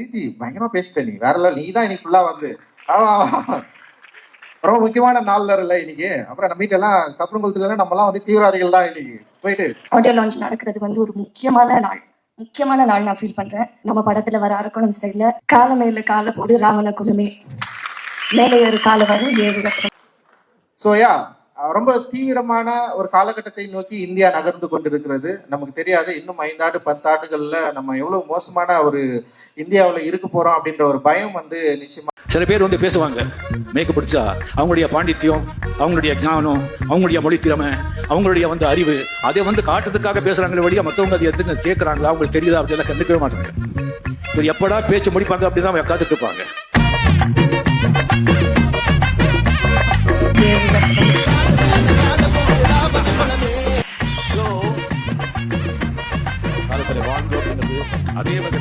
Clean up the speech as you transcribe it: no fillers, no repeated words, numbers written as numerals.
பிரீத்தி பயங்கரமா பேசிட்ட நீ வேற நீ தான் இன்னைக்கு ஃபுல்லா வந்து ரொம்ப முக்கியமான நாள்ல இல்ல இன்னைக்கு. அப்புறம் நம்ம வீட்டுல எல்லாம் கப்பரங்குளத்துல நம்ம எல்லாம் வந்து தீவிரவாதிகள் தான் இன்னைக்கு போயிட்டு. ஆடியோ லான்ச் நடக்கிறது வந்து ஒரு முக்கியமான நாள் நான் ஃபீல் பண்றேன். நம்ம படத்துல வர அரக்கோணம் ஸ்டைல்ல கால மேல கால போடு ராவண குலமே மேலே ஒரு கால வரும் ஏழு. ஸோ ரொம்ப தீவிரமான ஒரு காலகட்டத்தை நோக்கி இந்தியா நகர்ந்து கொண்டிருக்கிறது. நமக்கு தெரியாது இன்னும் 5 ஆண்டு 10 ஆண்டுகள்ல நம்ம எவ்வளவு மோசமான ஒரு இந்தியாவில் இருக்க போறோம் அப்படின்ற ஒரு பயம் வந்து நிச்சயமா. சில பேர் வந்து பேசுவாங்க மேக்கப் பிடிச்சா அவங்களுடைய பாண்டித்யம், அவங்களுடைய ஞானம், அவங்களுடைய மொழி திறமை, அவங்களுடைய வந்து அறிவு அதை வந்து காட்டுறதுக்காக பேசுறாங்களே வழியா மற்றவங்க அது எதுன்னு கேட்கறாங்களா அவங்களுக்கு தெரியுதா அப்படியெல்லாம் கண்டுக்கவே மாட்டாங்க. இவர் எப்படா பேச்சு முடிப்பாங்க அப்படிதான் காத்துட்டு இருப்பாங்க. அதே வந்து